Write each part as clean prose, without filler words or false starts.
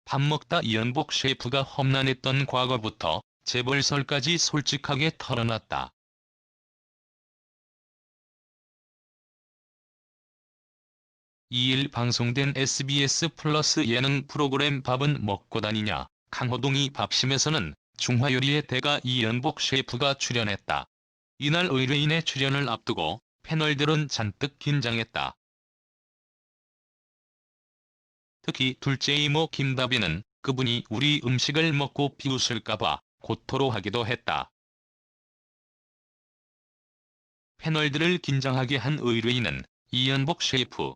밥 먹다 이연복 셰프가 험난했던 과거부터 재벌설까지 솔직하게 털어놨다. 2일 방송된 SBS 플러스 예능 프로그램 밥은 먹고 다니냐, 강호동이 밥심에서는 중화요리의 대가 이연복 셰프가 출연했다. 이날 의뢰인의 출연을 앞두고 패널들은 잔뜩 긴장했다. 특히 둘째 이모 김다빈은 그분이 우리 음식을 먹고 비웃을까봐 고토로하기도 했다. 패널들을 긴장하게 한 의뢰인은 이연복 셰프.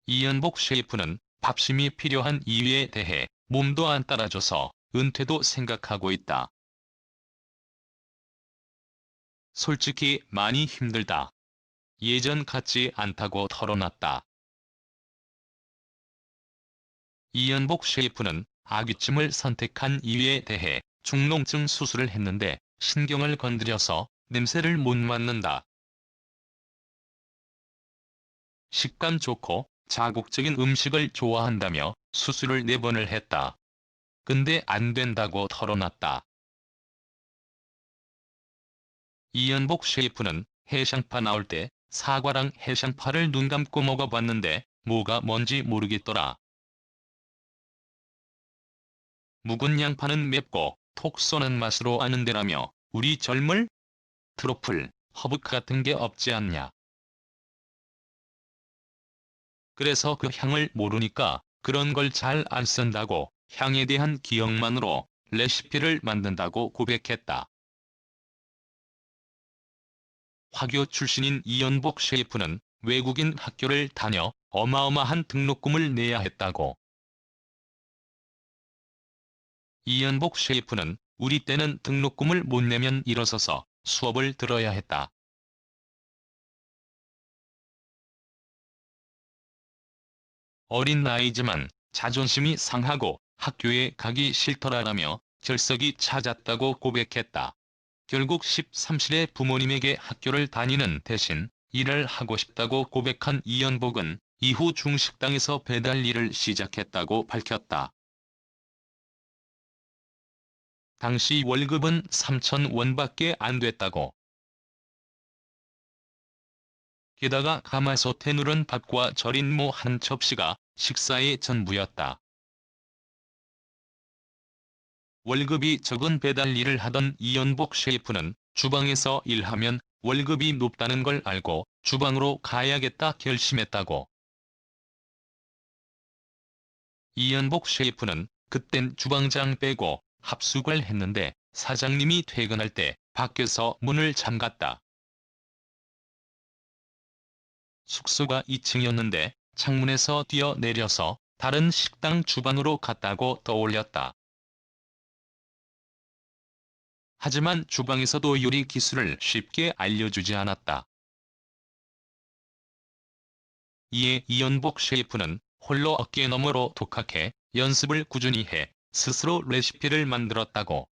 이연복 셰프는 밥심이 필요한 이유에 대해 몸도 안 따라줘서 은퇴도 생각하고 있다. 솔직히 많이 힘들다. 예전 같지 않다고 털어놨다. 이연복 셰프는 아귀찜을 선택한 이유에 대해 중농증 수술을 했는데 신경을 건드려서 냄새를 못 맡는다. 식감 좋고 자극적인 음식을 좋아한다며 수술을 4번을 했다. 근데 안 된다고 털어놨다. 이연복 셰프는 해상파 나올 때 사과랑 해상파를 눈 감고 먹어봤는데 뭐가 뭔지 모르겠더라. 묵은 양파는 맵고 톡 쏘는 맛으로 아는데라며 우리 젊을? 트러플, 허브 같은 게 없지 않냐. 그래서 그 향을 모르니까 그런 걸 잘 안 쓴다고 향에 대한 기억만으로 레시피를 만든다고 고백했다. 화교 출신인 이연복 셰프는 외국인 학교를 다녀 어마어마한 등록금을 내야 했다고. 이연복 셰프는 우리 때는 등록금을 못 내면 일어서서 수업을 들어야 했다. 어린 나이지만 자존심이 상하고 학교에 가기 싫더라라며 결석이 찾았다고 고백했다. 결국 13실의 부모님에게 학교를 다니는 대신 일을 하고 싶다고 고백한 이연복은 이후 중식당에서 배달 일을 시작했다고 밝혔다. 당시 월급은 3,000원밖에 안 됐다고. 게다가 가마솥에 누른 밥과 절인 무 한 접시가 식사의 전부였다. 월급이 적은 배달 일을 하던 이연복 셰프는 주방에서 일하면 월급이 높다는 걸 알고 주방으로 가야겠다 결심했다고. 이연복 셰프는 그땐 주방장 빼고 합숙을 했는데 사장님이 퇴근할 때 밖에서 문을 잠갔다. 숙소가 2층이었는데 창문에서 뛰어내려서 다른 식당 주방으로 갔다고 떠올렸다. 하지만 주방에서도 요리 기술을 쉽게 알려주지 않았다. 이에 이연복 셰프는 홀로 어깨너머로 독학해 연습을 꾸준히 해 스스로 레시피를 만들었다고.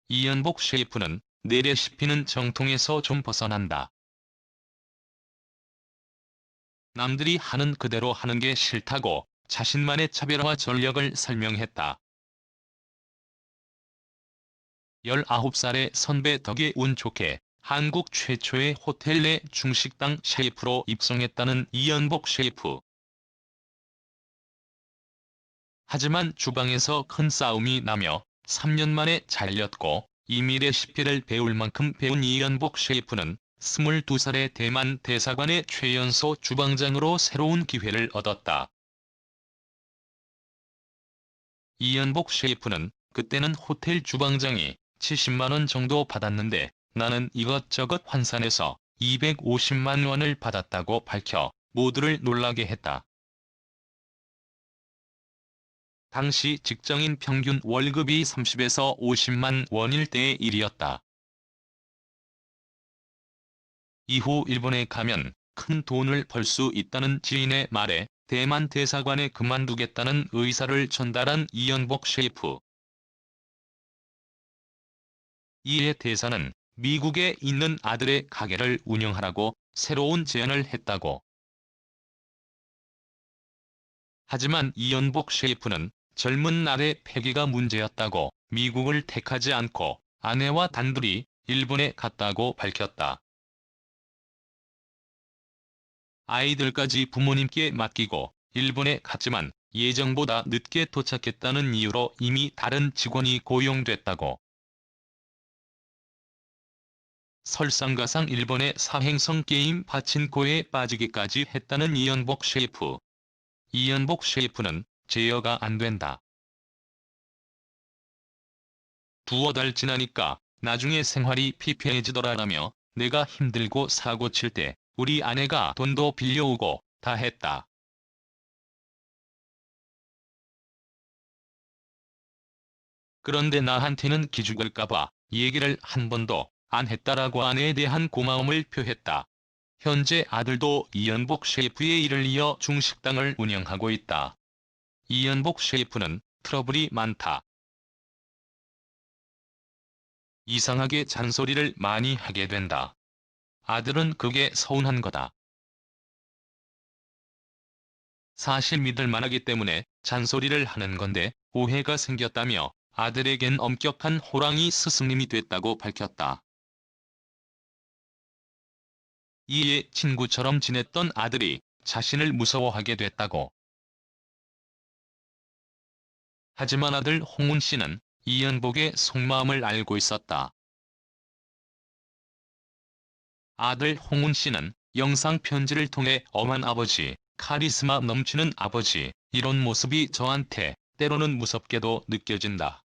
이연복 셰프는 내 레시피는 정통에서 좀 벗어난다. 남들이 하는 그대로 하는 게 싫다고 자신만의 차별화 전략을 설명했다. 19살의 선배 덕에 운 좋게 한국 최초의 호텔 내 중식당 셰프로 입성했다는 이연복 셰프. 하지만 주방에서 큰 싸움이 나며 3년 만에 잘렸고 이미 레시피를 배울 만큼 배운 이연복 셰프는 22살의 대만 대사관의 최연소 주방장으로 새로운 기회를 얻었다. 이연복 셰프는 그때는 호텔 주방장이 70만 원 정도 받았는데 나는 이것저것 환산해서 250만 원을 받았다고 밝혀 모두를 놀라게 했다. 당시 직장인 평균 월급이 30에서 50만 원일 때의 일이었다. 이후 일본에 가면 큰 돈을 벌 수 있다는 지인의 말에 대만 대사관에 그만두겠다는 의사를 전달한 이연복 셰프. 이에 대사는 미국에 있는 아들의 가게를 운영하라고 새로운 제안을 했다고. 하지만 이연복 셰프는 젊은 날의 패기가 문제였다고 미국을 택하지 않고 아내와 단둘이 일본에 갔다고 밝혔다. 아이들까지 부모님께 맡기고 일본에 갔지만 예정보다 늦게 도착했다는 이유로 이미 다른 직원이 고용됐다고. 설상가상 일본의 사행성 게임 파친코에 빠지기까지 했다는 이연복 셰프. 이연복 셰프는 제어가 안 된다. 두어 달 지나니까 나중에 생활이 피폐해지더라라며 내가 힘들고 사고 칠 때 우리 아내가 돈도 빌려오고 다 했다. 그런데 나한테는 기죽을까봐 얘기를 한 번도 안 했다라고 아내에 대한 고마움을 표했다. 현재 아들도 이연복 셰프의 일을 이어 중식당을 운영하고 있다. 이연복 셰프는 트러블이 많다. 이상하게 잔소리를 많이 하게 된다. 아들은 그게 서운한 거다. 사실 믿을 만하기 때문에 잔소리를 하는 건데 오해가 생겼다며 아들에겐 엄격한 호랑이 스승님이 됐다고 밝혔다. 이에 친구처럼 지냈던 아들이 자신을 무서워하게 됐다고. 하지만 아들 홍훈 씨는 이연복의 속마음을 알고 있었다. 아들 홍훈 씨는 영상 편지를 통해 엄한 아버지, 카리스마 넘치는 아버지, 이런 모습이 저한테 때로는 무섭게도 느껴진다.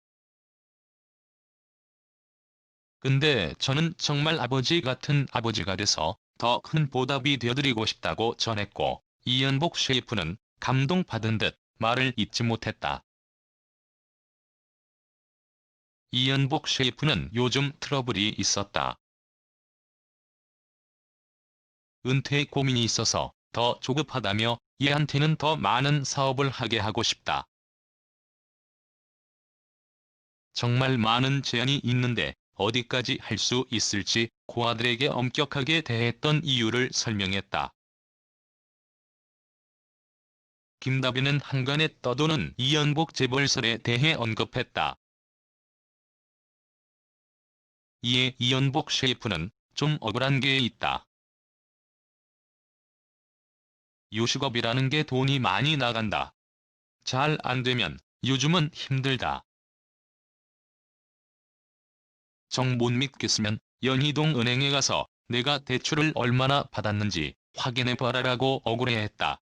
근데 저는 정말 아버지 같은 아버지가 돼서 더 큰 보답이 되어드리고 싶다고 전했고, 이연복 셰프는 감동받은 듯 말을 잇지 못했다. 이연복 셰프는 요즘 트러블이 있었다. 은퇴 고민이 있어서 더 조급하다며 얘한테는 더 많은 사업을 하게 하고 싶다. 정말 많은 제안이 있는데 어디까지 할 수 있을지 고아들에게 엄격하게 대했던 이유를 설명했다. 김다빈은 한간에 떠도는 이연복 재벌설에 대해 언급했다. 이에 이연복 셰프는 좀 억울한 게 있다. 요식업이라는 게 돈이 많이 나간다. 잘 안 되면 요즘은 힘들다. 정 못 믿겠으면 연희동 은행에 가서 내가 대출을 얼마나 받았는지 확인해봐라라고 억울해했다.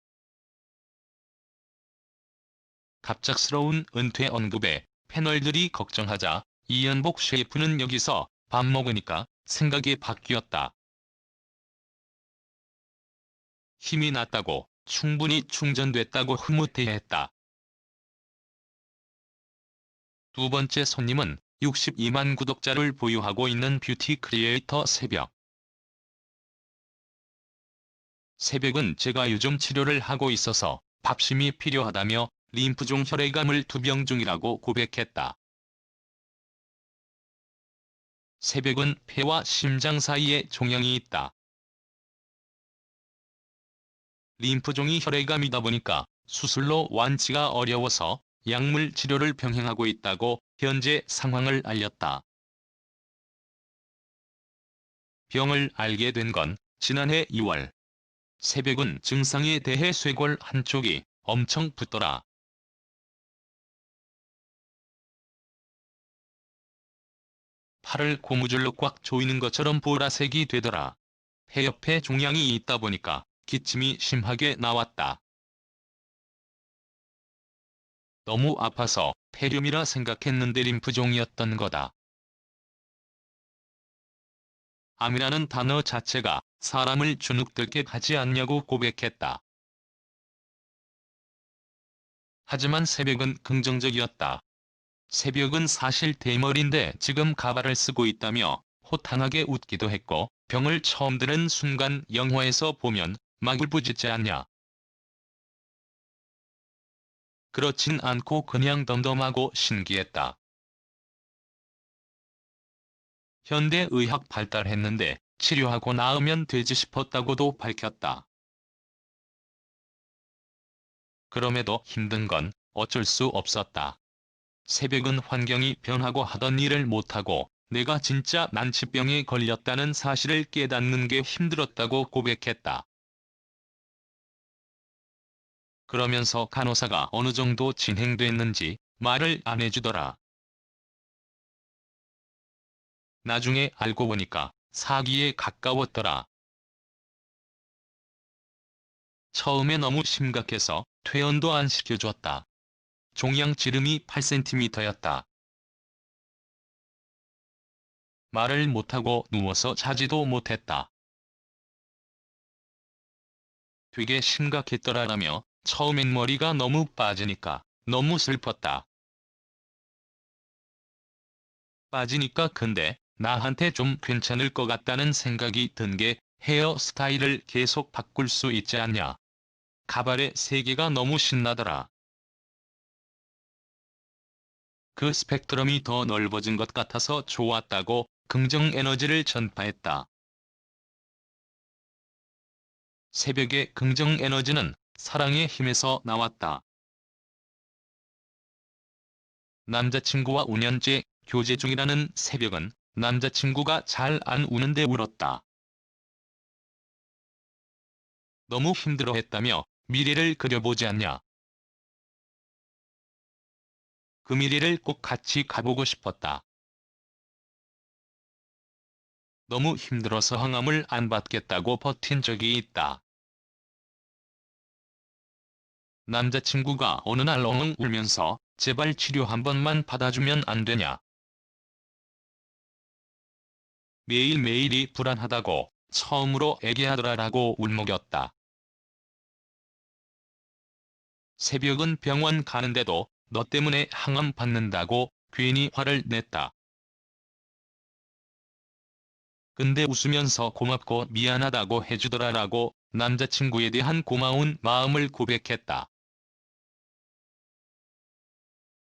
갑작스러운 은퇴 언급에 패널들이 걱정하자 이연복 셰프는 여기서 밥 먹으니까 생각이 바뀌었다. 힘이 났다고, 충분히 충전됐다고 흐뭇해했다. 두 번째 손님은 62만 구독자를 보유하고 있는 뷰티 크리에이터 새벽. 새벽은 제가 요즘 치료를 하고 있어서 밥심이 필요하다며 림프종 혈액암을 투병 중이라고 고백했다. 새벽은 폐와 심장 사이에 종양이 있다. 림프종이 혈액암이다 보니까 수술로 완치가 어려워서 약물 치료를 병행하고 있다고 현재 상황을 알렸다. 병을 알게 된 건 지난해 2월. 새벽은 증상에 대해 쇄골 한쪽이 엄청 붓더라. 팔을 고무줄로 꽉 조이는 것처럼 보라색이 되더라. 폐 옆에 종양이 있다 보니까 기침이 심하게 나왔다. 너무 아파서 폐렴이라 생각했는데 림프종이었던 거다. 암이라는 단어 자체가 사람을 주눅들게 하지 않냐고 고백했다. 하지만 새벽은 긍정적이었다. 새벽은 사실 대머리인데 지금 가발을 쓰고 있다며 호탕하게 웃기도 했고, 병을 처음 드는 순간 영화에서 보면 막 울부짖지 않냐. 그렇진 않고 그냥 덤덤하고 신기했다. 현대의학 발달했는데 치료하고 나으면 되지 싶었다고도 밝혔다. 그럼에도 힘든 건 어쩔 수 없었다. 새벽은 환경이 변하고 하던 일을 못하고 내가 진짜 난치병에 걸렸다는 사실을 깨닫는 게 힘들었다고 고백했다. 그러면서 간호사가 어느 정도 진행됐는지 말을 안 해주더라. 나중에 알고 보니까 사기에 가까웠더라. 처음에 너무 심각해서 퇴원도 안 시켜줬다. 종양 지름이 8cm였다. 말을 못하고 누워서 자지도 못했다. 되게 심각했더라라며 처음엔 머리가 너무 빠지니까 너무 슬펐다. 빠지니까 근데 나한테 좀 괜찮을 것 같다는 생각이 든 게 헤어스타일을 계속 바꿀 수 있지 않냐. 가발의 세계가 너무 신나더라. 그 스펙트럼이 더 넓어진 것 같아서 좋았다고 긍정 에너지를 전파했다. 새벽의 긍정 에너지는 사랑의 힘에서 나왔다. 남자친구와 5년째 교제 중이라는 새벽은 남자친구가 잘 안 우는데 울었다. 너무 힘들어했다며 미래를 그려보지 않냐. 그 미래를 꼭 같이 가보고 싶었다. 너무 힘들어서 항암을 안 받겠다고 버틴 적이 있다. 남자친구가 어느 날 엉엉 울면서 제발 치료 한 번만 받아주면 안 되냐. 매일매일이 불안하다고 처음으로 애기하더라라고 울먹였다. 새벽은 병원 가는데도 너 때문에 항암 받는다고 괜히 화를 냈다. 근데 웃으면서 고맙고 미안하다고 해주더라라고 남자친구에 대한 고마운 마음을 고백했다.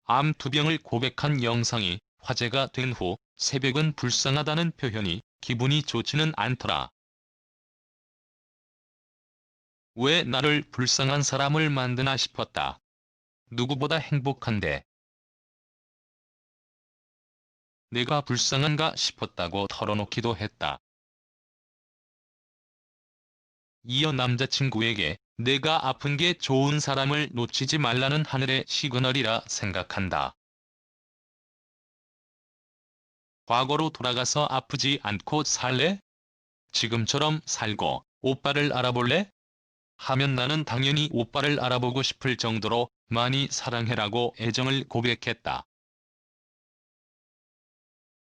암 투병을 고백한 영상이 화제가 된 후 새벽은 불쌍하다는 표현이 기분이 좋지는 않더라. 왜 나를 불쌍한 사람을 만드나 싶었다. 누구보다 행복한데 내가 불쌍한가 싶었다고 털어놓기도 했다. 이어 남자친구에게 내가 아픈 게 좋은 사람을 놓치지 말라는 하늘의 시그널이라 생각한다. 과거로 돌아가서 아프지 않고 살래? 지금처럼 살고 오빠를 알아볼래? 하면 나는 당연히 오빠를 알아보고 싶을 정도로 많이 사랑해라고 애정을 고백했다.